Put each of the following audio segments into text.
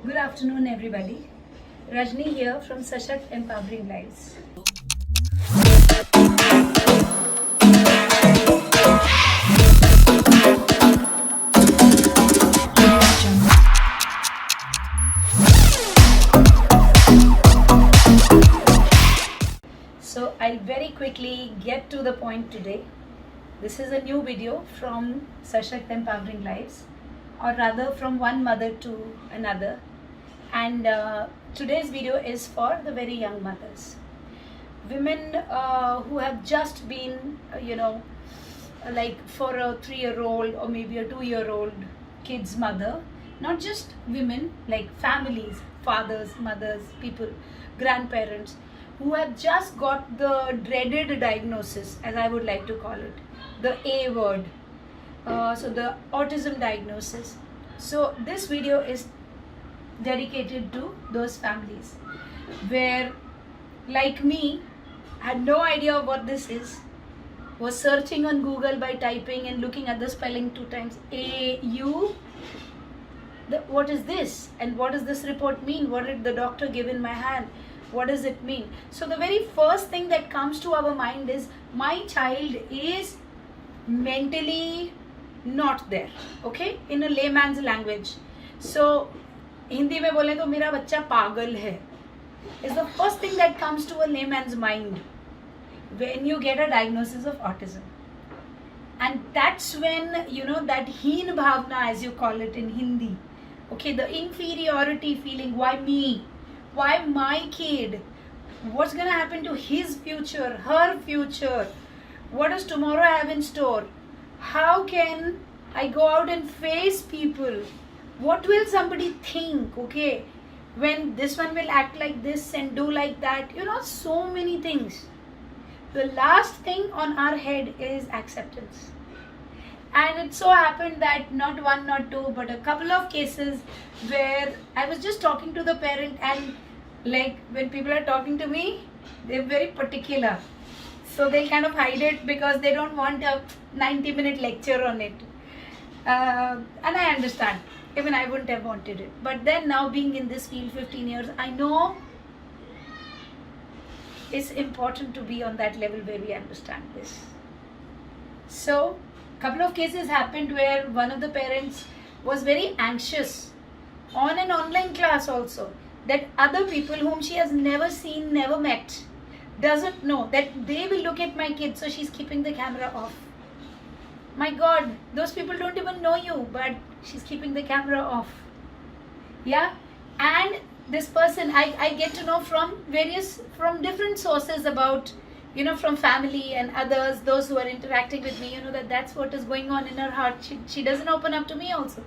Good afternoon, everybody. Rajni here from Sashakt Empowering Lives. So I'll very quickly get to the point today. This is a new video from Sashakt Empowering Lives, or rather from one mother to another. And today's video is for the very young mothers. Women who have just been, like for a 3-year-old or maybe a 2-year-old kid's mother. Not just women, like families, fathers, mothers, people, grandparents, who have just got the dreaded diagnosis, as I would like to call it, the A word. So the autism diagnosis. So this video is dedicated to those families where, like me, had no idea what this is, was searching on Google by typing and looking at the spelling 2 times, A-U. What is this? And what does this report mean? What did the doctor give in my hand? What does it mean? So the very first thing that comes to our mind is, my child is mentally not there, okay, in a layman's language. So Hindi में बोले तो मेरा बच्चा पागल है is the first thing that comes to a layman's mind when you get a diagnosis of autism. And that's when, that heen bhavna, as you call it in Hindi, okay, the inferiority feeling, why me, why my kid, what's gonna happen to his future, her future, what does tomorrow have in store, how can I go out and face people, what will somebody think, okay, when this one will act like this and do like that, so many things. The last thing on our head is acceptance. And it so happened that not one, not two, but a couple of cases where I was just talking to the parent, and like when people are talking to me, they're very particular. So they kind of hide it because they don't want a 90-minute lecture on it. And I understand. Even I wouldn't have wanted it. But then now, being in this field 15 years, I know it's important to be on that level where we understand this. So a couple of cases happened where one of the parents was very anxious on an online class also, that other people whom she has never seen, never met, doesn't know that they will look at my kid, so she's keeping the camera off. My God, those people don't even know you, but she's keeping the camera off. Yeah, and this person I get to know from different sources about, from family and others, those who are interacting with me, that's what is going on in her heart. She doesn't open up to me also.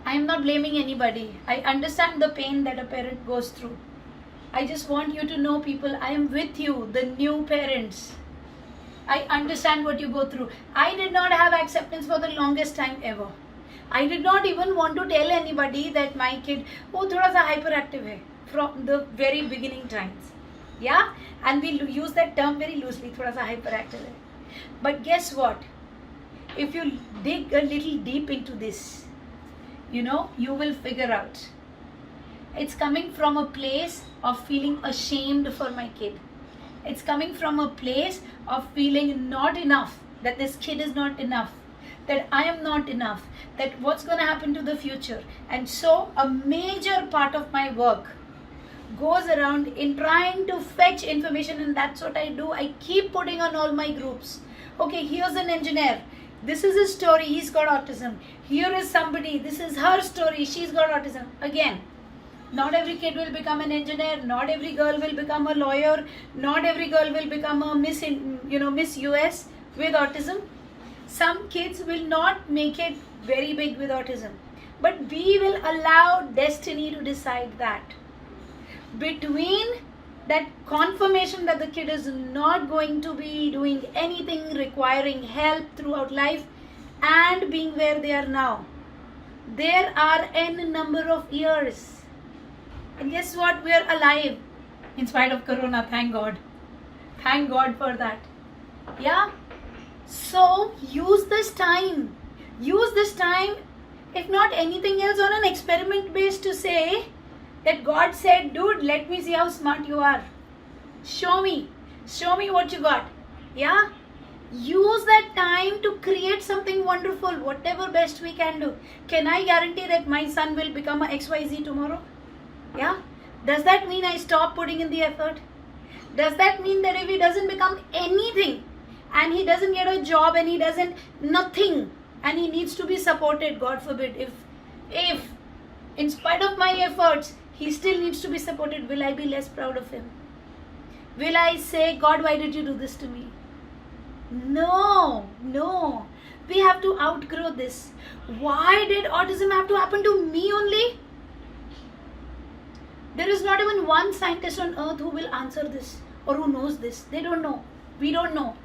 I am not blaming anybody. I understand the pain that a parent goes through. I just want you to know, people, I am with you, the new parents. I understand what you go through. I did not have acceptance for the longest time ever. I did not even want to tell anybody that my kid, thoda sa hyperactive hai, from the very beginning times. Yeah? And we use that term very loosely, thoda sa hyperactive hai. But guess what? If you dig a little deep into this, you will figure out. It's coming from a place of feeling ashamed for my kid. It's coming from a place of feeling not enough, that this kid is not enough, that I am not enough, that what's going to happen to the future. And so a major part of my work goes around in trying to fetch information, and that's what I do. I keep putting on all my groups. Okay, here's an engineer. This is his story. He's got autism. Here is somebody. This is her story. She's got autism. Again, not every kid will become an engineer. Not every girl will become a lawyer. Not every girl will become a Miss US with autism. Some kids will not make it very big with autism. But we will allow destiny to decide that. Between that confirmation that the kid is not going to be doing anything requiring help throughout life and being where they are now, there are n number of years. And guess what? We are alive in spite of Corona. Thank God. Thank God for that. Yeah. So use this time. Use this time if not anything else, on an experiment base to say that God said, dude, let me see how smart you are. Show me what you got. Yeah? Use that time to create something wonderful, whatever best we can do. Can I guarantee that my son will become a XYZ tomorrow? Yeah? Does that mean I stop putting in the effort? Does that mean that if he doesn't become anything and he doesn't get a job and he doesn't nothing and he needs to be supported, God forbid, if in spite of my efforts he still needs to be supported, will I be less proud of him? Will I say, God, why did you do this to me? No. We have to outgrow this. Why did autism have to happen to me only? There is not even one scientist on earth who will answer this or who knows this. They don't know. We don't know.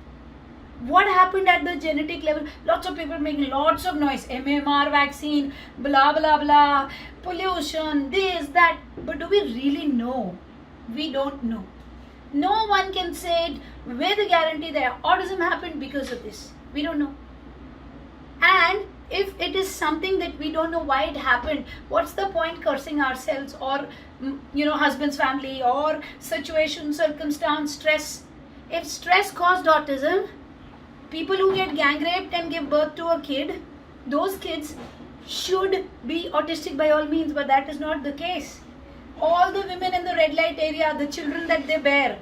What happened at the genetic level? Lots of people making lots of noise. MMR vaccine, blah, blah, blah, pollution, this, that. But do we really know? We don't know. No one can say it with a guarantee that autism happened because of this. We don't know. And if it is something that we don't know why it happened, what's the point cursing ourselves or, husband's family or situation, circumstance, stress? If stress caused autism, people who get gang raped and give birth to a kid, those kids should be autistic by all means, but that is not the case. All the women in the red light area, the children that they bear,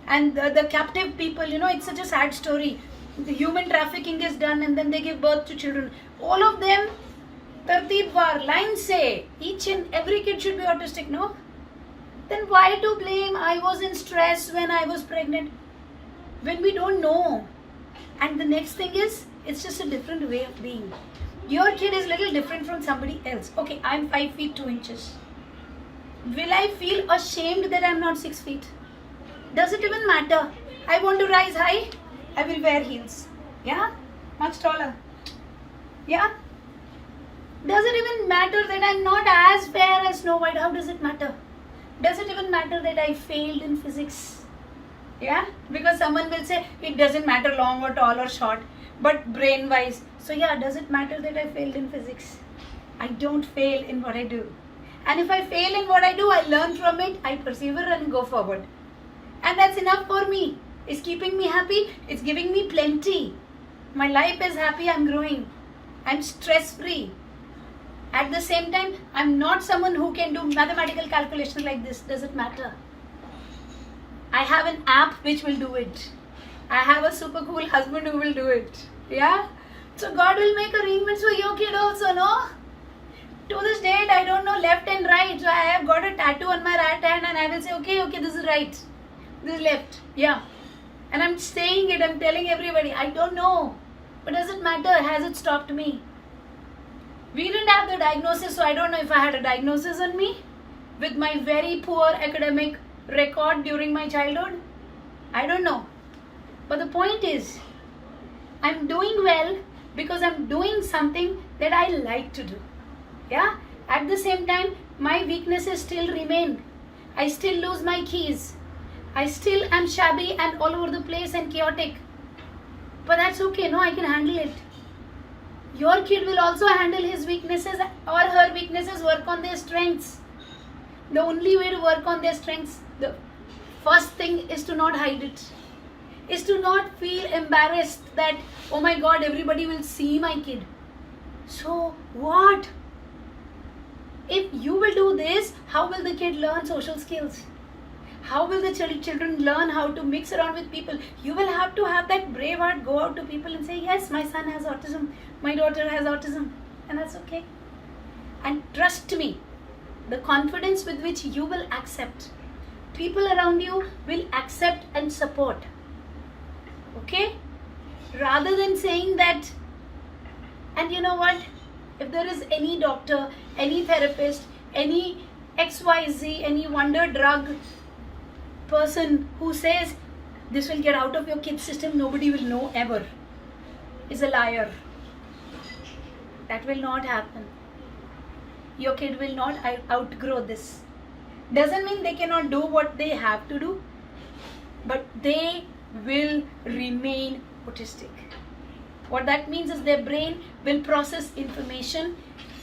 and the captive people, it's such a sad story. The human trafficking is done and then they give birth to children. All of them, tarteeb war, lines say, each and every kid should be autistic, no? Then why to blame I was in stress when I was pregnant? When we don't know. And the next thing is, it's just a different way of being. Your kid is a little different from somebody else. Okay, I'm 5 feet 2 inches. Will I feel ashamed that I'm not 6 feet? Does it even matter? I want to rise high, I will wear heels. Yeah? Much taller. Yeah? Does it even matter that I'm not as fair as Snow White? How does it matter? Does it even matter that I failed in physics? Yeah? Because someone will say, it doesn't matter long or tall or short, but brain wise. So yeah, does it matter that I failed in physics? I don't fail in what I do. And if I fail in what I do, I learn from it, I persevere and go forward. And that's enough for me. It's keeping me happy. It's giving me plenty. My life is happy. I'm growing. I'm stress-free. At the same time, I'm not someone who can do mathematical calculations like this. Does it matter? I have an app which will do it. I have a super cool husband who will do it. Yeah? So God will make arrangements for your kid also, no? To this date, I don't know left and right. So I have got a tattoo on my right hand and I will say, okay, this is right. This is left. Yeah. And I'm saying it, I'm telling everybody, I don't know. But does it matter? Has it stopped me? We didn't have the diagnosis, so I don't know if I had a diagnosis on me with my very poor academic record during my childhood. I don't know. But the point is, I'm doing well because I'm doing something that I like to do. Yeah? At the same time, my weaknesses still remain. I still lose my keys. I still am shabby and all over the place and chaotic. But that's okay, no, I can handle it. Your kid will also handle his weaknesses or her weaknesses, work on their strengths. The only way to work on their strengths, the first thing is to not hide it. Is to not feel embarrassed that, oh my God, everybody will see my kid. So what? If you will do this, how will the kid learn social skills? How will the children learn how to mix around with people? You will have to have that brave heart, go out to people and say, yes, my son has autism, my daughter has autism, and that's okay. And trust me, the confidence with which you will accept, people around you will accept and support. Okay? Rather than saying that, and you know what? If there is any doctor, any therapist, any XYZ, any wonder drug person who says this will get out of your kid's system, nobody will know ever, is a liar. That will not happen. Your kid will not outgrow this. Doesn't mean they cannot do what they have to do, but they will remain autistic. What that means is their brain will process information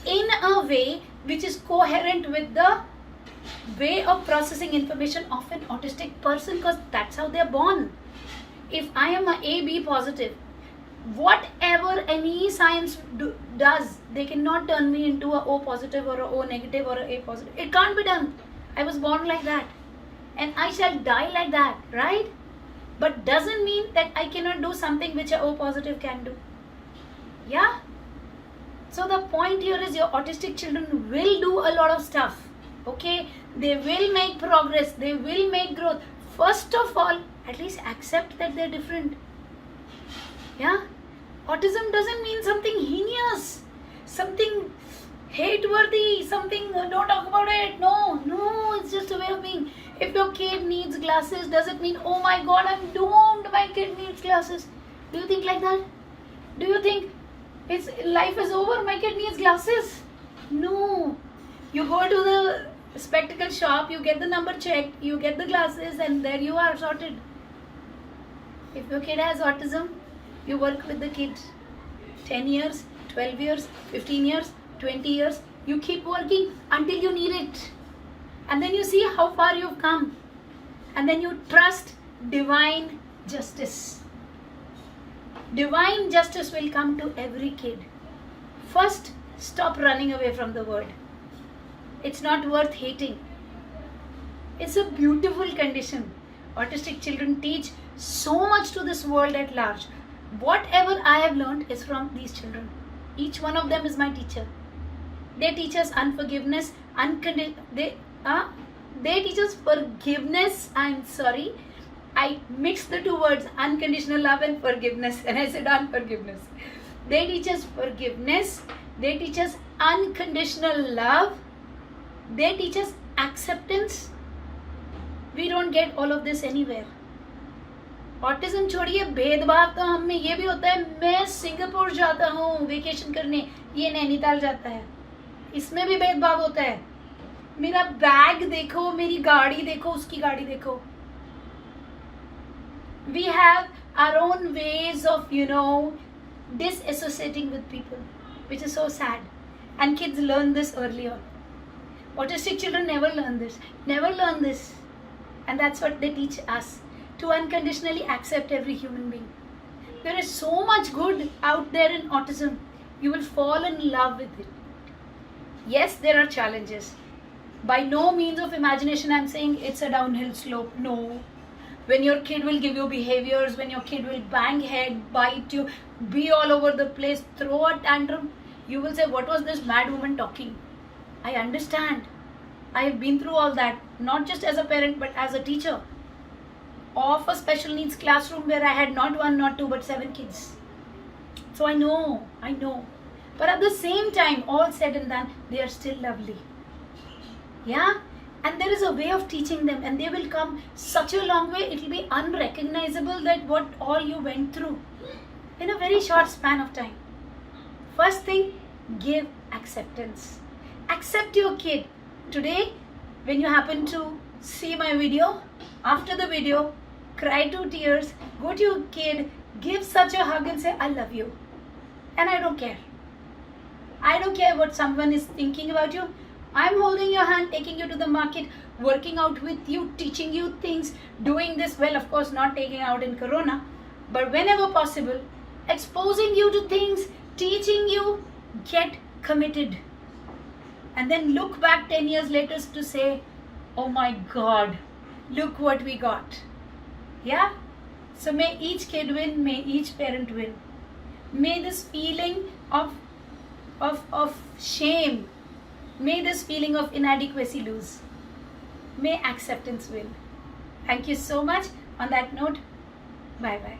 in a way which is coherent with the way of processing information of an autistic person, because that's how they're born. If I am a AB positive, whatever any science does, they cannot turn me into a O positive or a O negative or a A positive. It can't be done. I was born like that and I shall die like that, right? But doesn't mean that I cannot do something which a O positive can do. Yeah? So the point here is your autistic children will do a lot of stuff. Okay? They will make progress. They will make growth. First of all, at least accept that they're different. Yeah? Autism doesn't mean something heinous, something hate-worthy, something don't talk about it. No, it's just a way of being. If your kid needs glasses, does it mean, oh my God, I'm doomed, my kid needs glasses? Do you think like that? Do you think life is over, my kid needs glasses? No. You go to the spectacle shop, you get the number checked, you get the glasses, and there you are, sorted. If your kid has autism, you work with the kid 10 years, 12 years, 15 years, 20 years. You keep working until you need it. And then you see how far you've come. And then you trust divine justice. Divine justice will come to every kid. First, stop running away from the word. It's not worth hating. It's a beautiful condition. Autistic children teach so much to this world at large. Whatever I have learned is from these children. Each one of them is my teacher. They teach us unforgiveness, they teach us forgiveness. I'm sorry, I mixed the two words, unconditional love and forgiveness, and I said unforgiveness. They teach us forgiveness. They teach us unconditional love. They teach us acceptance. We don't get all of this anywhere. Autism छोड़िए, भेदभाव तो हम में ये भी होता है. मैं सिंगापुर जाता हूँ वेकेशन करने, ये नैनीताल जाता है, इसमें भी भेदभाव होता है. मेरा बैग देखो, मेरी गाड़ी देखो, उसकी गाड़ी देखो. We have our own ways of, disassociating with people, which is so sad. And kids learn this early on. Autistic children never learn this. And that's what they teach us. To unconditionally accept every human being. There is so much good out there in autism. You will fall in love with it. Yes, there are challenges. By no means of imagination I'm saying it's a downhill slope. No. When your kid will give you behaviors, when your kid will bang head, bite you, be all over the place, throw a tantrum, you will say, what was this mad woman talking? I understand. I have been through all that, not just as a parent but as a teacher of a special needs classroom where I had not one, not two, but 7 kids. So I know. But at the same time, all said and done, they are still lovely. Yeah? And there is a way of teaching them, and they will come such a long way, it will be unrecognizable that what all you went through in a very short span of time. First thing, give acceptance. Accept your kid. Today, when you happen to see my video, after the video, cry 2 tears, go to your kid, give such a hug and say, I love you. And I don't care. I don't care what someone is thinking about you. I'm holding your hand, taking you to the market, working out with you, teaching you things, doing this, well, of course, not taking out in Corona, but whenever possible, exposing you to things, teaching you, get committed. And then look back 10 years later to say, oh my God, look what we got. Yeah? So may each kid win, may each parent win. May this feeling of shame, may this feeling of inadequacy lose. May acceptance win. Thank you so much. On that note, bye-bye.